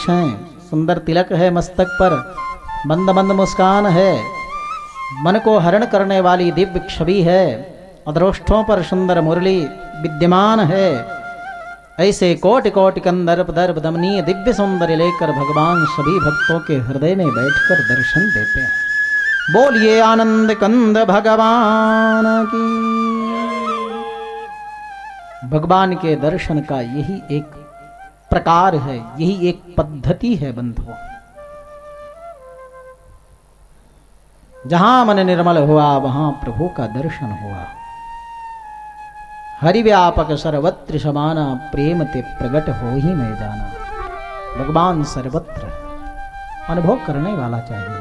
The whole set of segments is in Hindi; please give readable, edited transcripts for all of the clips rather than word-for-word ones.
वृक्ष हैं, सुंदर तिलक है मस्तक पर, मंद मंद मुस्कान है, मन को हरण करने वाली दिव्य छवि है, अधरोष्ठों पर सुंदर मुरली विद्यमान है। ऐसे कोटि कोटि कंदर्प दर्प दमनीय दिव्य सौंदर्य लेकर भगवान सभी भक्तों के हृदय में बैठकर दर्शन देते हैं। बोलिए आनंद कंद भगवान की। भगवान के दर्शन का यही एक प्रकार है, यही एक पद्धति है बंधुओं। जहां मन निर्मल हुआ वहां प्रभु का दर्शन हुआ। हरि व्यापक सर्वत्र समाना, प्रेम ते प्रगट हो ही मैं जाना। भगवान सर्वत्र अनुभव करने वाला चाहिए।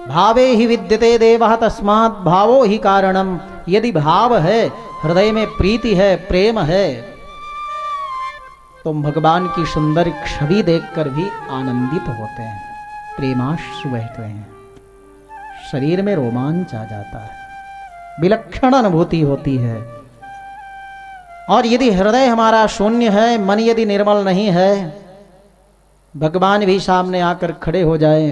भावे ही विद्यते देवः तस्मात् भावो ही कारणम। यदि भाव है, हृदय में प्रीति है, प्रेम है, तो भगवान की सुंदर छवि देखकर भी आनंदित होते हैं, प्रेमाश्रु बहते हैं, शरीर में रोमांच आ जाता है, विलक्षण अनुभूति होती है। और यदि हृदय हमारा शून्य है, मन यदि निर्मल नहीं है, भगवान भी सामने आकर खड़े हो जाए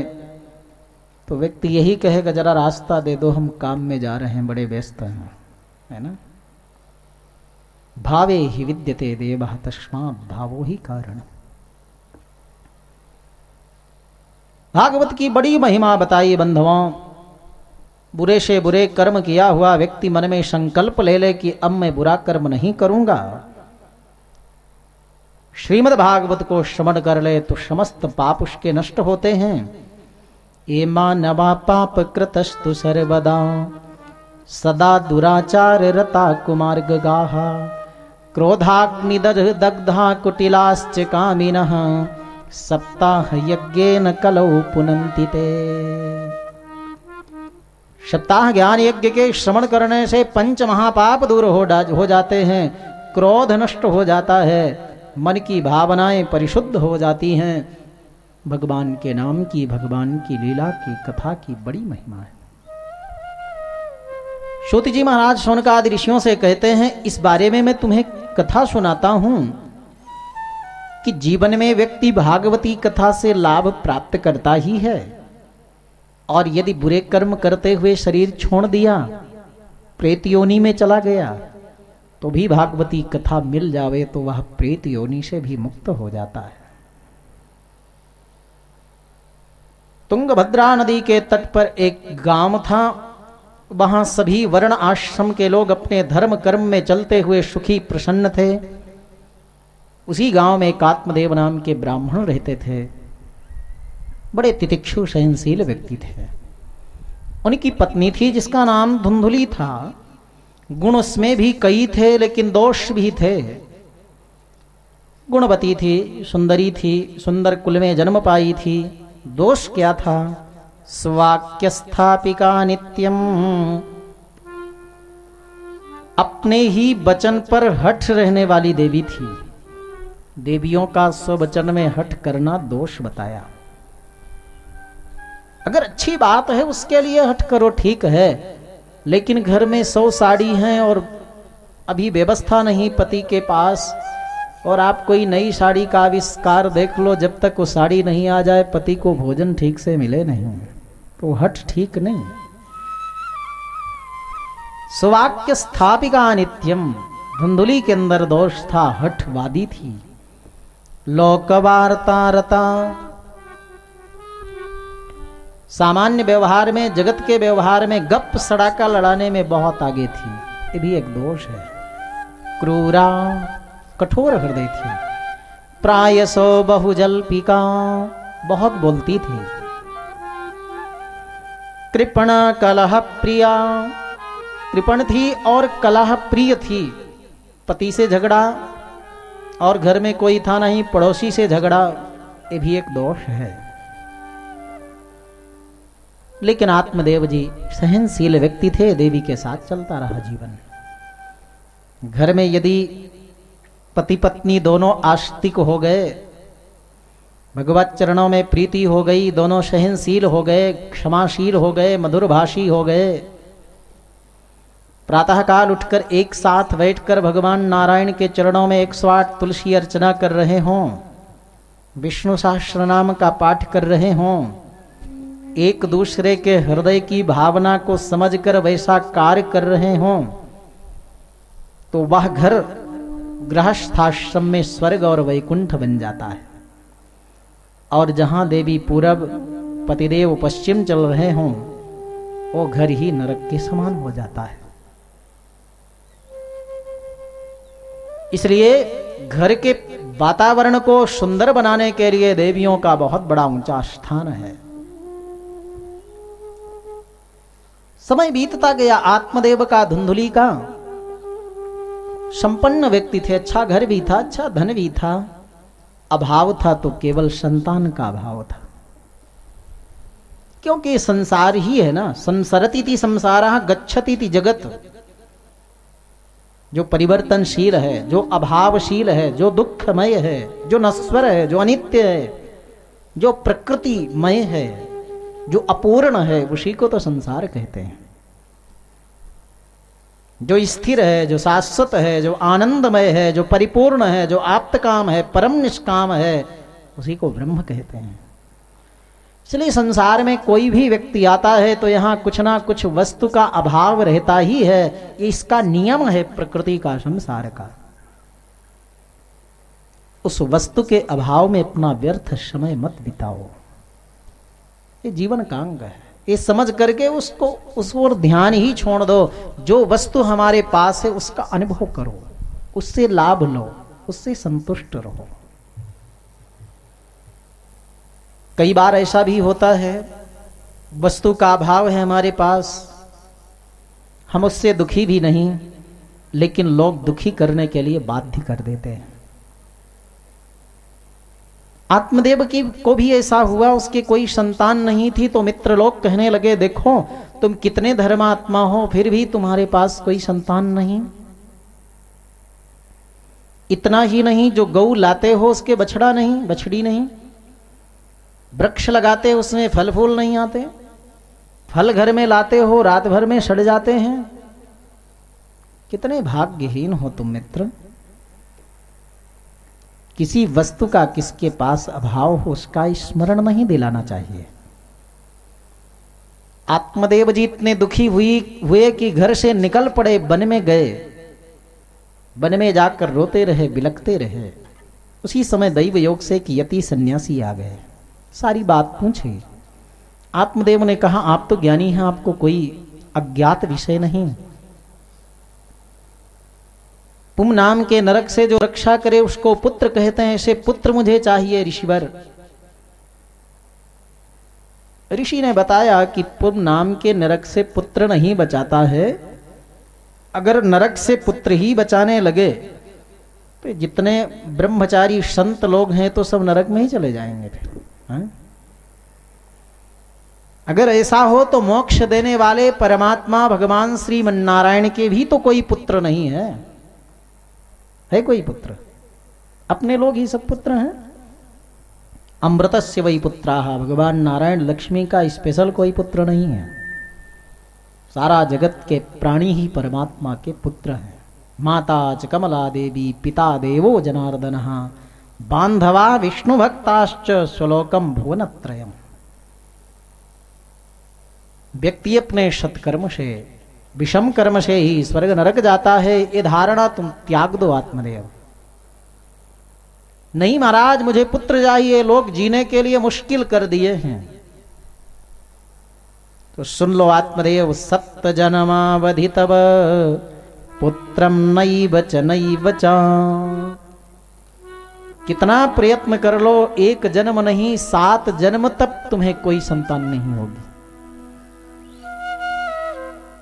तो व्यक्ति यही कहेगा जरा रास्ता दे दो, हम काम में जा रहे हैं, बड़े व्यस्त हैं, है ना। भावे ही विद्यते देवः तस्मात् भावो ही कारण। भागवत की बड़ी महिमा बताई बंधुओं। बुरे से बुरे कर्म किया हुआ व्यक्ति मन में संकल्प ले ले कि अब मैं बुरा कर्म नहीं करूंगा, श्रीमद् भागवत को श्रवण कर ले तो समस्त पाप उसके नष्ट होते हैं। ये मानवा पाप कृतस्तु सर्वदा, सदा दुराचार रता कुमार्ग गाहा, क्रोधाग्निदग्धा कुटिलाश्च कामिनः, सप्ताह यज्ञेन कलौ पुनन्ति ते। सप्ताह ज्ञान यज्ञ के श्रवण करने से पंच महापाप दूर हो जाते हैं, क्रोध नष्ट हो जाता है, मन की भावनाएं परिशुद्ध हो जाती हैं। भगवान के नाम की, भगवान की लीला की, कथा की बड़ी महिमा है। श्रुति जी महाराज शौनकादि ऋषियों से कहते हैं, इस बारे में मैं तुम्हें कथा सुनाता हूं कि जीवन में व्यक्ति भागवती कथा से लाभ प्राप्त करता ही है, और यदि बुरे कर्म करते हुए शरीर छोड़ दिया, प्रेत योनि में चला गया, तो भी भागवती कथा मिल जावे तो वह प्रेत योनि से भी मुक्त हो जाता है। तुंगभद्रा नदी के तट पर एक गांव था। वहां सभी वर्ण आश्रम के लोग अपने धर्म कर्म में चलते हुए सुखी प्रसन्न थे। उसी गांव में एक आत्मदेव नाम के ब्राह्मण रहते थे, बड़े तितिक्षु सहनशील व्यक्ति थे। उनकी पत्नी थी जिसका नाम धुंधुली था। गुण उसमें भी कई थे लेकिन दोष भी थे। गुणवती थी, सुंदरी थी, सुंदर कुल में जन्म पाई थी। दोष क्या था? स्वाक्य स्थापिका नित्यम, अपने ही वचन पर हठ रहने वाली देवी थी। देवियों का स्ववचन में हठ करना दोष बताया। अगर अच्छी बात है उसके लिए हठ करो, ठीक है, लेकिन घर में 100 साड़ी हैं और अभी व्यवस्था नहीं पति के पास, और आप कोई नई साड़ी का आविष्कार देख लो, जब तक वो साड़ी नहीं आ जाए पति को भोजन ठीक से मिले नहीं, तो हठ ठीक नहीं। सुवाक्य स्थापिका नित्यम, धुंधुली के अंदर दोष था, हठवादी थी। लोकवार्ता रता, सामान्य व्यवहार में, जगत के व्यवहार में गप सड़ाका लड़ाने में बहुत आगे थी, ये भी एक दोष है। क्रूरा, कठोर हृदय थी। प्रायसो बहुजल्पिका, बहुत बोलती थी। कृपण कलह प्रिया, कृपण थी और कलह प्रिय थी। पति से झगड़ा, और घर में कोई था नहीं, पड़ोसी से झगड़ा, ये भी एक दोष है। लेकिन आत्मदेव जी सहनशील व्यक्ति थे, देवी के साथ चलता रहा जीवन। घर में यदि पति पत्नी दोनों आस्तिक हो गए, भगवत चरणों में प्रीति हो गई, दोनों सहनशील हो गए, क्षमाशील हो गए, मधुरभाषी हो गए, प्रातःकाल उठकर एक साथ बैठकर भगवान नारायण के चरणों में 108 तुलसी अर्चना कर रहे हों, विष्णु सहस्त्र नाम का पाठ कर रहे हों, एक दूसरे के हृदय की भावना को समझकर वैसा कार्य कर रहे हों, तो वह घर गृहस्थाश्रम में स्वर्ग और वैकुंठ बन जाता है। और जहां देवी पूरब, पतिदेव पश्चिम चल रहे हों, वो घर ही नरक के समान हो जाता है। इसलिए घर के वातावरण को सुंदर बनाने के लिए देवियों का बहुत बड़ा ऊंचा स्थान है। समय बीतता गया, आत्मदेव का, धुंधुली का संपन्न व्यक्ति थे, अच्छा घर भी था, अच्छा धन भी था, अभाव था तो केवल संतान का अभाव था। क्योंकि संसार ही है ना, संसरती संसारः गच्छति जगत। जो परिवर्तनशील है, जो अभावशील है, जो दुखमय है, जो नश्वर है, जो अनित्य है, जो प्रकृतिमय है, जो अपूर्ण है, उसी को तो संसार कहते हैं। जो स्थिर है, जो शाश्वत है, जो आनंदमय है, जो परिपूर्ण है, जो आप्तकाम है, परम निष्काम है, उसी को ब्रह्म कहते हैं। इसलिए संसार में कोई भी व्यक्ति आता है तो यहाँ कुछ ना कुछ वस्तु का अभाव रहता ही है। ये इसका नियम है प्रकृति का, संसार का। उस वस्तु के अभाव में अपना व्यर्थ समय मत बिताओ, ये जीवन का अंग है। ये समझ करके उसको उस ओर ध्यान ही छोड़ दो। जो वस्तु हमारे पास है उसका अनुभव करो, उससे लाभ लो, उससे संतुष्ट रहो। कई बार ऐसा भी होता है, वस्तु का अभाव है हमारे पास, हम उससे दुखी भी नहीं, लेकिन लोग दुखी करने के लिए बाध्य कर देते हैं। आत्मदेव की को भी ऐसा हुआ, उसके कोई संतान नहीं थी तो मित्र लोग कहने लगे, देखो तुम कितने धर्मात्मा हो, फिर भी तुम्हारे पास कोई संतान नहीं। इतना ही नहीं, जो गऊ लाते हो उसके बछड़ा नहीं, बछड़ी नहीं। वृक्ष लगाते हो उसमें फल फूल नहीं आते। फल घर में लाते हो, रात भर में सड़ जाते हैं। कितने भाग्यहीन हो तुम मित्र। किसी वस्तु का किसके पास अभाव हो उसका स्मरण नहीं दिलाना चाहिए। आत्मदेव जी इतने दुखी हुए कि घर से निकल पड़े, वन में गए। वन में जाकर रोते रहे, बिलखते रहे। उसी समय दैव योग से एक यति सन्यासी आ गए, सारी बात पूछी। आत्मदेव ने कहा, आप तो ज्ञानी हैं, आपको कोई अज्ञात विषय नहीं। पुम नाम के नरक से जो रक्षा करे उसको पुत्र कहते हैं, ऐसे पुत्र मुझे चाहिए ऋषिवर। ऋषि ने बताया कि पुम नाम के नरक से पुत्र नहीं बचाता है। अगर नरक से पुत्र ही बचाने लगे तो जितने ब्रह्मचारी संत लोग हैं तो सब नरक में ही चले जाएंगे फिर। अगर ऐसा हो तो मोक्ष देने वाले परमात्मा भगवान श्रीमन्नारायण के भी तो कोई पुत्र नहीं है। है कोई पुत्र? अपने लोग ही सब पुत्र हैं। अमृतस्य वै पुत्राः, भगवान नारायण लक्ष्मी का स्पेशल कोई पुत्र नहीं है। सारा जगत के प्राणी ही परमात्मा के पुत्र हैं। माता च कमला देवी, पिता देवो जनार्दनः, बांधवा विष्णु भक्ताश्च स्वलोकम भुवनत्रयम्। व्यक्ति अपने सत्कर्म से, विषम कर्म से ही स्वर्ग नरक जाता है, ये धारणा तुम त्याग दो आत्मदेव। नहीं महाराज मुझे पुत्र चाहिए, लोग जीने के लिए मुश्किल कर दिए हैं। तो सुन लो आत्मदेव, सप्त जन्मावधि तब पुत्रम नैव च नैव च। कितना प्रयत्न कर लो, एक जन्म नहीं 7 जन्म तक तुम्हें कोई संतान नहीं होगी।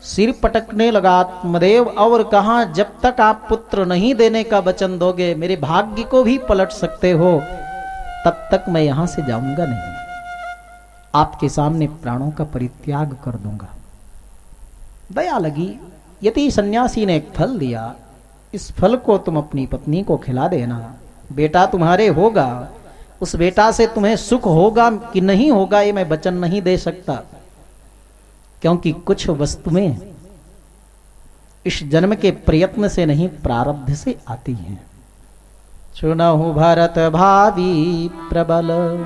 सिर पटकने लगा आत्मदेव और कहा, जब तक आप पुत्र नहीं देने का वचन दोगे, मेरे भाग्य को भी पलट सकते हो, तब तक मैं यहां से जाऊंगा नहीं। आपके सामने प्राणों का परित्याग कर दूंगा। दया लगी, यति सन्यासी ने एक फल दिया, इस फल को तुम अपनी पत्नी को खिला देना, बेटा तुम्हारे होगा। उस बेटा से तुम्हें सुख होगा कि नहीं होगा ये मैं वचन नहीं दे सकता, क्योंकि कुछ वस्तुएं इस जन्म के प्रयत्न से नहीं प्रारब्ध से आती हैं। सुनहु भरत भावी प्रबल।